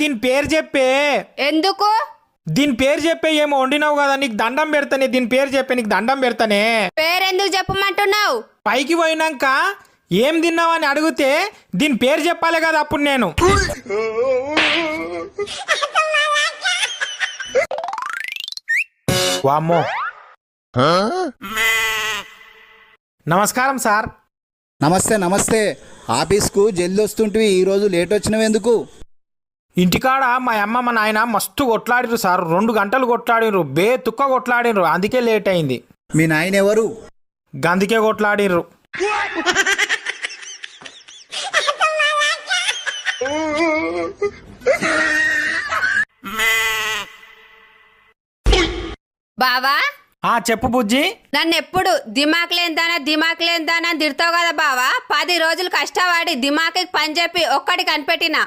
దీని పేరు చెప్పే. ఎందుకు? దీని పేరు చెప్పే. ఏమో వండినావు కదా, నీకు దండం పెడతానే. దీని పేరు చెప్పే, నీకు దండం పెడతానే. పేరెందుకు చెప్పమంటున్నావు? పైకి పోయినాక ఏం తిన్నావని అడిగితే దీని పేరు చెప్పాలి కదా అప్పుడు నేను. వామ్మో. నమస్కారం సార్. నమస్తే నమస్తే. ఆఫీస్కు జల్ది వస్తుంటివి, ఈరోజు లేట్ వచ్చినవెందుకు? ఇంటికాడ మా అమ్మ మా నాయన మస్తు కొట్లాడిరు సార్. 2 గంటలు కొట్లాడిరు, తుక్క కొట్లాడిరు. అందుకే లేట్ అయింది. మీ నాయన ఎవరు? గందుకే కొట్లాడిర్రు. బావా చెప్పు బుజ్జి. నన్ను ఎప్పుడు దిమాక్ లేందానా అని తిడతావు కదా బావా. 10 రోజులు కష్టపడి దిమాకి పని చెప్పి ఒక్కటి కనిపెట్టినా.